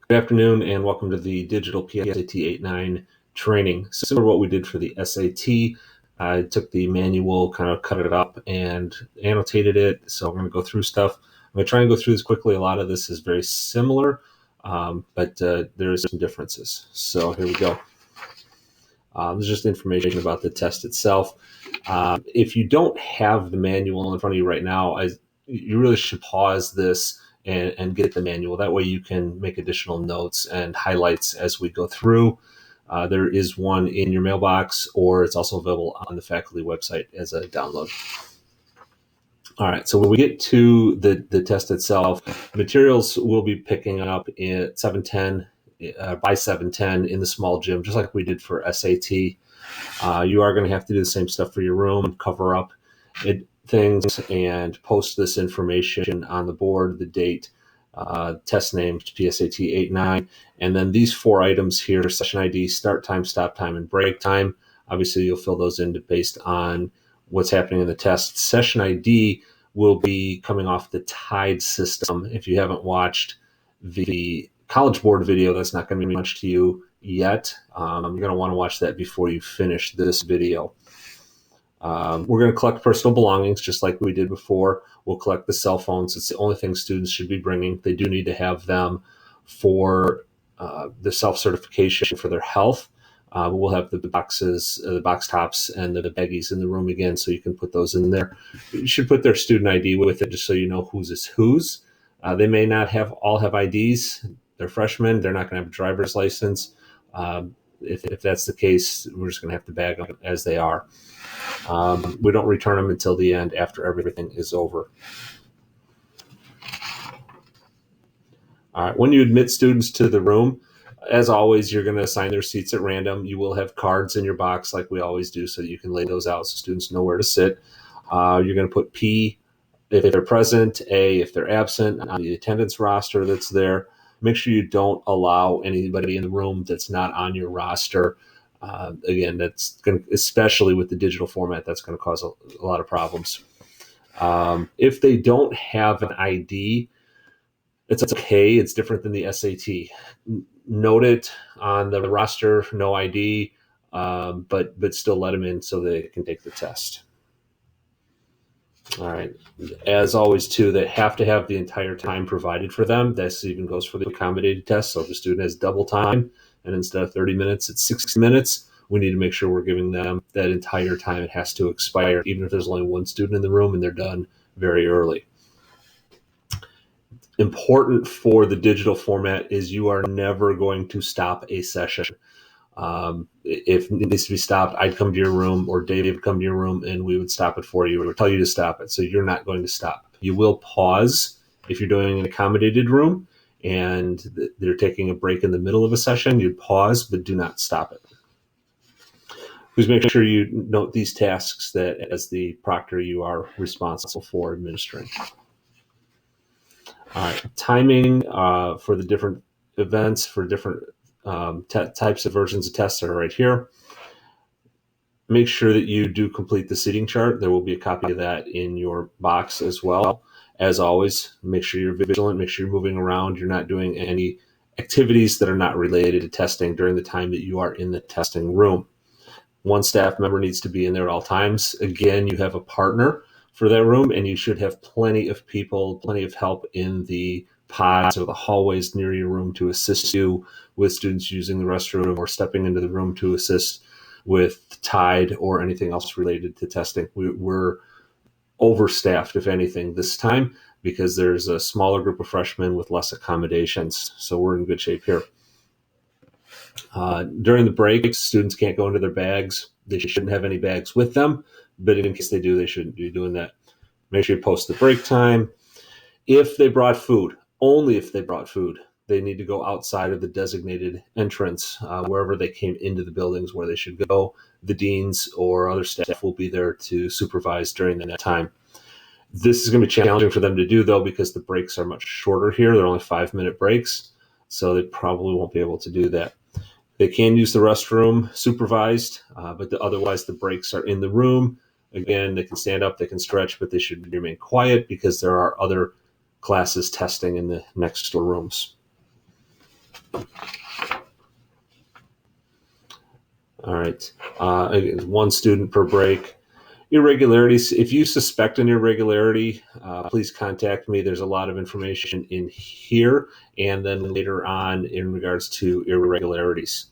Good afternoon and welcome to the digital PSAT 8-9 training. Similar to what we did for the SAT, I took the manual, kind of cut it up and annotated it. So I'm going to go through stuff. I'm going to try and go through this quickly. A lot of this is very similar, but there is some differences. So here we go. This is just information about the test itself. If you don't have the manual in front of you right now, you really should pause this and get the manual. That way you can make additional notes and highlights as we go through. There is one in your mailbox, or it's also available on the faculty website as a download. All right, so when we get to the test itself, materials we'll be picking up at 7:10 by 7:10 in the small gym, just like we did for SAT. You are going to have to do the same stuff for your room, cover up things and post this information on the board, the date, test name, PSAT 8-9, and then these 4 items here: session ID, start time, stop time, and break time. Obviously, you'll fill those in based on what's happening in the test. Session ID will be coming off the TIDE system. If you haven't watched the College Board video, that's not going to be much to you yet. You're going to want to watch that before you finish this video. We're going to collect personal belongings just like we did before. We'll collect the cell phones. It's the only thing students should be bringing. They do need to have them for the self-certification for their health. We'll have the boxes, the box tops, and the baggies in the room again, so you can put those in there. You should put their student ID with it just so you know whose is whose. They may not all have IDs. They're freshmen. They're not going to have a driver's license. If that's the case, we're just going to have to bag them as they are. We don't return them until the end after everything is over. All right, when you admit students to the room, as always, you're going to assign their seats at random. You will have cards in your box like we always do, so you can lay those out so students know where to sit. You're going to put P if they're present, A if they're absent on the attendance roster that's there. Make sure you don't allow anybody in the room that's not on your roster. Again, that's going to, especially with the digital format, that's going to cause a lot of problems. If they don't have an ID, it's okay. It's different than the SAT. Note it on the roster, no ID, but still let them in so they can take the test. All right. As always, too, they have to have the entire time provided for them. This even goes for the accommodated test. So if the student has double time, and instead of 30 minutes, it's 60 minutes, we need to make sure we're giving them that entire time. It has to expire, even if there's only one student in the room and they're done very early. Important for the digital format is you are never going to stop a session. If it needs to be stopped, I'd come to your room, or Dave would come to your room, and we would stop it for you or tell you to stop it. So you're not going to stop. You will pause if you're doing an accommodated room and they're taking a break in the middle of a session. You'd pause, but do not stop it. Please make sure you note these tasks that as the proctor you are responsible for administering. All right, timing for the different events for different types of versions of tests are right here. Make sure that you do complete the seating chart. There will be a copy of that in your box as well. As always, make sure you're vigilant, make sure you're moving around. You're not doing any activities that are not related to testing during the time that you are in the testing room. One staff member needs to be in there at all times. Again, you have a partner for that room, and you should have plenty of people, plenty of help in the pods or the hallways near your room to assist you with students using the restroom or stepping into the room to assist with TIDE or anything else related to testing. We're overstaffed, if anything, this time because there's a smaller group of freshmen with less accommodations. So we're in good shape here. During the breaks, students can't go into their bags. They shouldn't have any bags with them, but in case they do, they shouldn't be doing that. Make sure you post the break time. If they brought food, only if they brought food, they need to go outside of the designated entrance, wherever they came into the buildings where they should go. The deans or other staff will be there to supervise during that time. This is going to be challenging for them to do, though, because the breaks are much shorter here. They're only 5-minute breaks, so they probably won't be able to do that. They can use the restroom supervised, but otherwise the breaks are in the room. Again, they can stand up, they can stretch, but they should remain quiet because there are other classes testing in the next door rooms. All right. One student per break. Irregularities. If you suspect an irregularity, please contact me. There's a lot of information in here and then later on in regards to irregularities.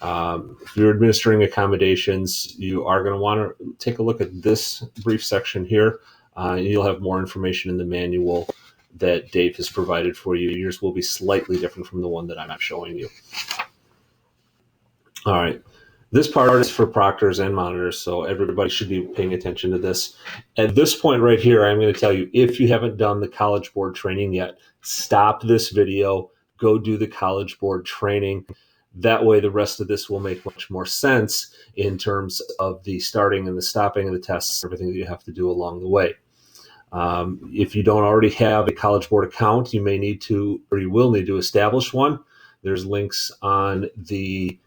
If you're administering accommodations, you are going to want to take a look at this brief section here. And you'll have more information in the manual that Dave has provided for you. Yours will be slightly different from the one that I'm showing you. All right. This part is for proctors and monitors, so everybody should be paying attention to this. At this point right here, I'm going to tell you, if you haven't done the College Board training yet, stop this video, go do the College Board training. That way the rest of this will make much more sense in terms of the starting and the stopping of the tests, everything that you have to do along the way. If you don't already have a College Board account, you may need to, or you will need to establish one. There's links on the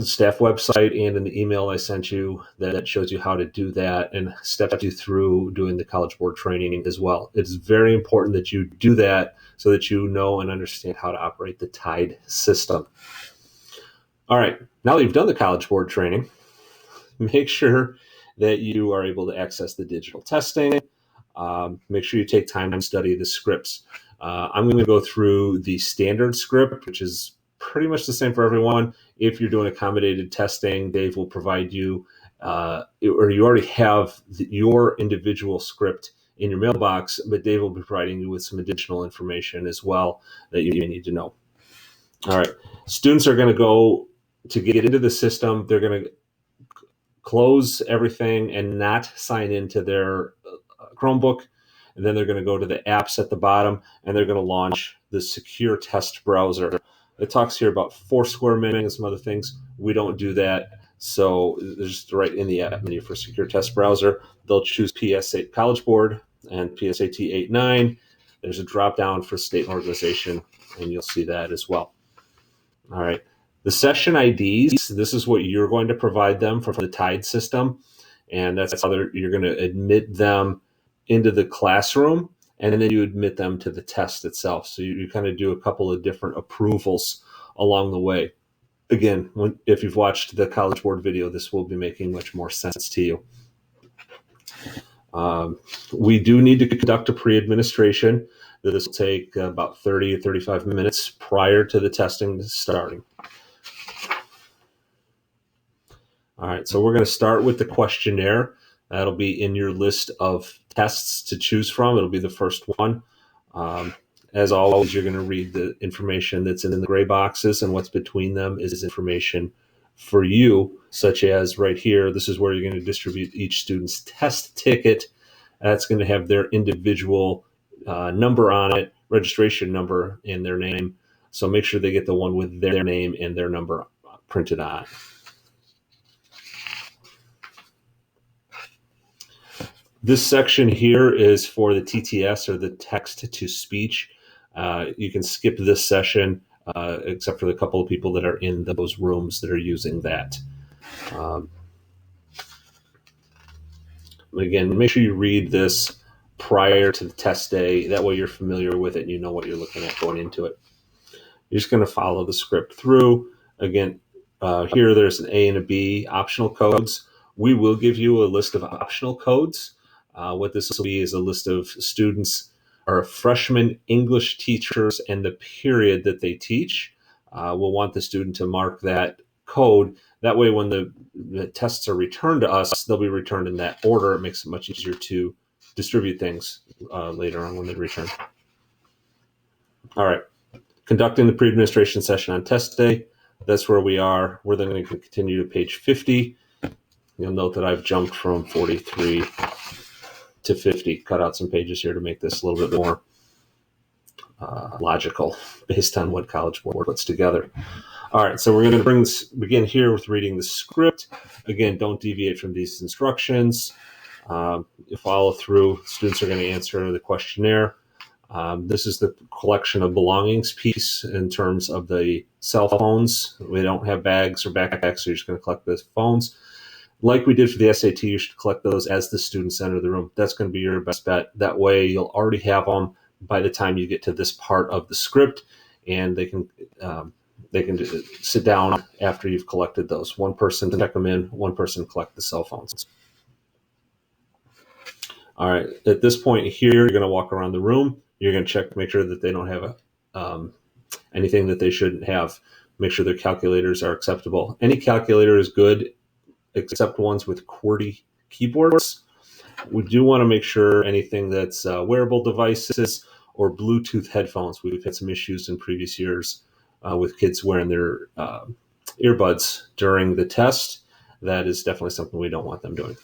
staff website and in the email I sent you that shows you how to do that and steps you through doing the College Board training as well. It's very important that you do that so that you know and understand how to operate the TIDE system. All right, now that you've done the College Board training, make sure that you are able to access the digital testing. Make sure you take time to study the scripts. I'm going to go through the standard script, which is pretty much the same for everyone. If you're doing accommodated testing, Dave will provide you, or you already have your individual script in your mailbox, but Dave will be providing you with some additional information as well that you may need to know. All right, students are going to go to get into the system. They're going to close everything and not sign into their Chromebook. And then they're going to go to the apps at the bottom and they're going to launch the secure test browser. It talks here about Foursquare menu and some other things. We don't do that. So there's just right in the app menu for secure test browser. They'll choose PSAT College Board and PSAT 8-9. There's a drop down for state and organization, and you'll see that as well. All right. The session IDs, this is what you're going to provide them for the TIDE system. And that's how you're going to admit them into the classroom, and then you admit them to the test itself. So you kind of do a couple of different approvals along the way. Again, if you've watched the College Board video, this will be making much more sense to you. We do need to conduct a pre-administration. This will take about 30 or 35 minutes prior to the testing starting. All right, so we're going to start with the questionnaire. That'll be in your list of tests to choose from. It'll be the first one. As always, you're going to read the information that's in the gray boxes, and what's between them is information for you, such as right here, this is where you're going to distribute each student's test ticket. That's going to have their individual number on it, registration number and their name. So make sure they get the one with their name and their number printed on it. This section here is for the TTS, or the text to speech. You can skip this session, except for the couple of people that are in those rooms that are using that. Again, make sure you read this prior to the test day. That way you're familiar with it and you know what you're looking at going into it. You're just going to follow the script through. Again, here there's an A and a B optional codes. We will give you a list of optional codes. What this will be is a list of students or freshman English teachers and the period that they teach. We'll want the student to mark that code. That way, when the tests are returned to us, they'll be returned in that order. It makes it much easier to distribute things later on when they return. All right. Conducting the pre-administration session on test day. That's where we are. We're then going to continue to page 50. You'll note that I've jumped from 43 to 50, cut out some pages here to make this a little bit more logical based on what College Board puts together. All right, so we're going to begin here with reading the script. Again, don't deviate from these instructions. You follow through. Students are going to answer the questionnaire. This is the collection of belongings piece in terms of the cell phones. We don't have bags or backpacks, so you're just going to collect those phones. Like we did for the SAT, you should collect those as the students enter the room. That's going to be your best bet. That way, you'll already have them by the time you get to this part of the script, and they can just sit down after you've collected those. One person check them in, one person collect the cell phones. All right, at this point here, you're going to walk around the room. You're going to check to make sure that they don't have anything that they shouldn't have. Make sure their calculators are acceptable. Any calculator is good, except ones with QWERTY keyboards. We do want to make sure anything that's wearable devices or Bluetooth headphones. We've had some issues in previous years with kids wearing their earbuds during the test. That is definitely something we don't want them doing.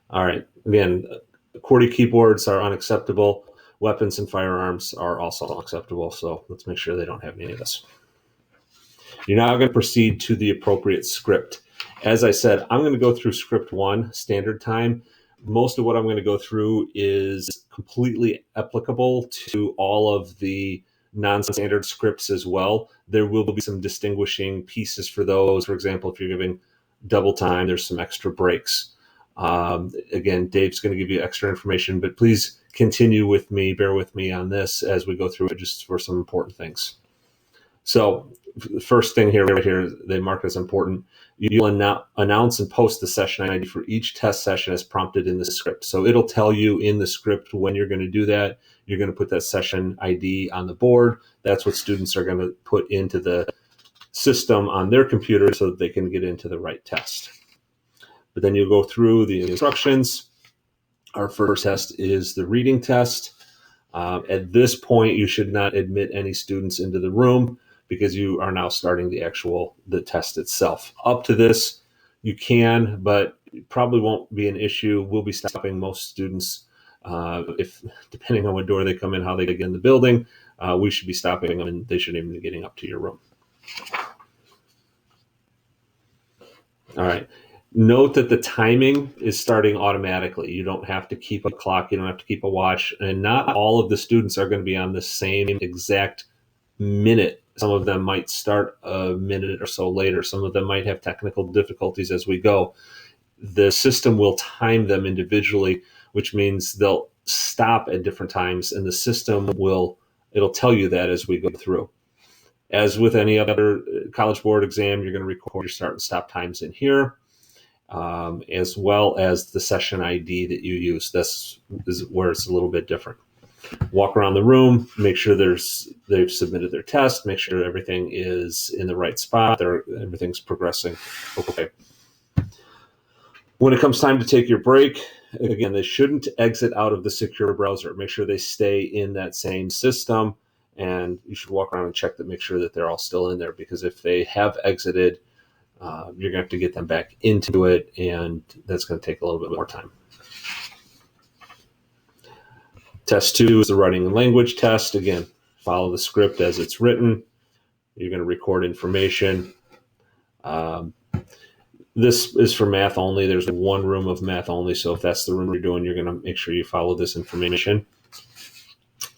All right, again, QWERTY keyboards are unacceptable. Weapons and firearms are also unacceptable, so let's make sure they don't have any of this. You're now going to proceed to the appropriate script. As I said, I'm going to go through script 1, standard time. Most of what I'm going to go through is completely applicable to all of the non-standard scripts as well. There will be some distinguishing pieces for those. For example, if you're giving double time, there's some extra breaks. Again, Dave's going to give you extra information, but please continue with me, bear with me on this as we go through it, just for some important things. So the first thing here, right here, they mark as important. You'll announce and post the session ID for each test session as prompted in the script. So it'll tell you in the script when you're going to do that. You're going to put that session ID on the board. That's what students are going to put into the system on their computer so that they can get into the right test. But then you'll go through the instructions. Our first test is the reading test. At this point, you should not admit any students into the room because you are now starting the test itself. Up to this, you can, but it probably won't be an issue. We'll be stopping most students if, depending on what door they come in, how they get in the building. We should be stopping them, and they shouldn't even be getting up to your room. All right. Note that the timing is starting automatically. You don't have to keep a clock. You don't have to keep a watch. And not all of the students are going to be on the same exact minute. Some of them might start a minute or so later. Some of them might have technical difficulties as we go. The system will time them individually, which means they'll stop at different times, and the system it'll tell you that as we go through. As with any other College Board exam, you're going to record your start and stop times in here. As well as the session ID that you use. This is where it's a little bit different. Walk around the room, make sure they've submitted their test, make sure everything is in the right spot, everything's progressing. Okay. When it comes time to take your break, again, they shouldn't exit out of the secure browser. Make sure they stay in that same system, and you should walk around and check to make sure that they're all still in there, because if they have exited, you're going to have to get them back into it, and that's going to take a little bit more time. Test 2 is the writing and language test. Again, follow the script as it's written. You're going to record information. This is for math only. There's one room of math only, so if that's the room you're doing, you're going to make sure you follow this information.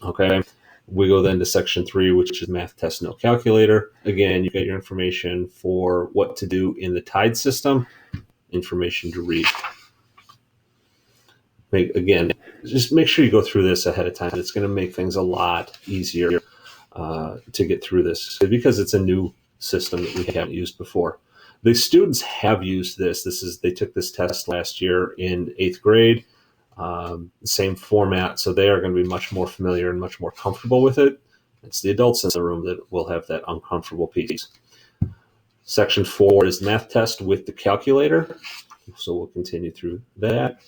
Okay. We go then to section 3, which is math test, no calculator. Again, you get your information for what to do in the TIDE system, information to read. Just make sure you go through this ahead of time. It's going to make things a lot easier to get through this because it's a new system that we haven't used before. The students have used this. They took this test last year in 8th grade. Same format, so they are going to be much more familiar and much more comfortable with it. It's the adults in the room that will have that uncomfortable piece. Section 4 is math test with the calculator, so we'll continue through that.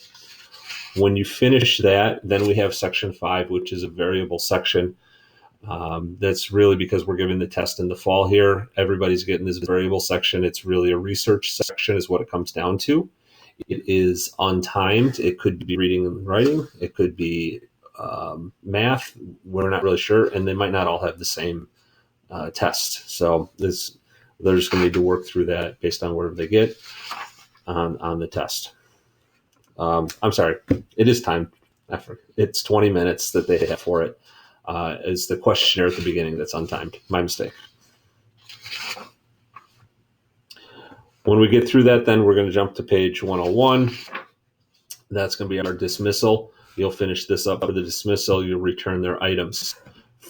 When you finish that, then we have section 5, which is a variable section. That's really because we're giving the test in the fall here. Everybody's getting this variable section. It's really a research section is what it comes down to. It is untimed. It could be reading and writing. It could be math. We're not really sure. And they might not all have the same test. So they're just going to need to work through that based on whatever they get on the test. I'm sorry. It is timed. It's 20 minutes that they have for it. Is the questionnaire at the beginning that's untimed. My mistake. When we get through that, then we're going to jump to page 101. That's going to be our dismissal. You'll finish this up for the dismissal. You'll return their items.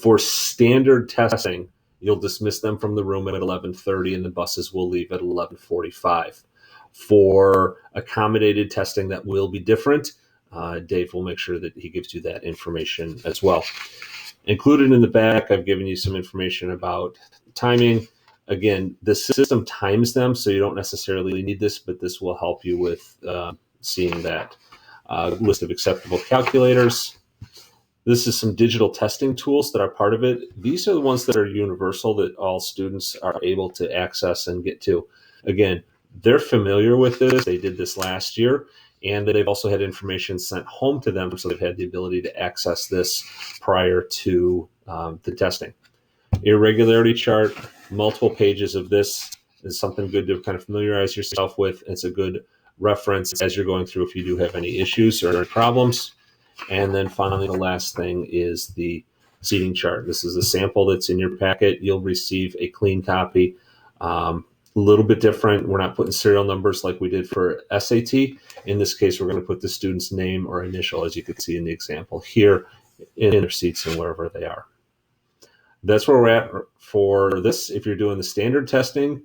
For standard testing, you'll dismiss them from the room at 11:30 and the buses will leave at 11:45. For accommodated testing that will be different, Dave will make sure that he gives you that information as well. Included in the back, I've given you some information about timing. Again, the system times them, so you don't necessarily need this, but this will help you with seeing that list of acceptable calculators. This is some digital testing tools that are part of it. These are the ones that are universal that all students are able to access and get to. Again, they're familiar with this. They did this last year, and they've also had information sent home to them, so they've had the ability to access this prior to the testing. Irregularity chart, multiple pages of this is something good to kind of familiarize yourself with. It's a good reference as you're going through if you do have any issues or problems. And then finally, the last thing is the seating chart. This is a sample that's in your packet. You'll receive a clean copy. A little bit different. We're not putting serial numbers like we did for SAT. In this case, we're going to put the student's name or initial, as you can see in the example here, in their seats and wherever they are. That's where we're at for this. If you're doing the standard testing,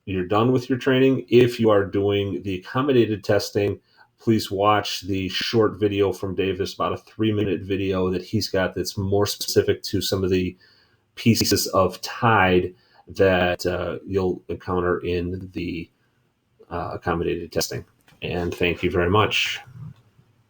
you're done with your training. If you are doing the accommodated testing, please watch the short video from Dave. There's about a 3-minute video that he's got that's more specific to some of the pieces of TIDE that you'll encounter in the accommodated testing. And thank you very much.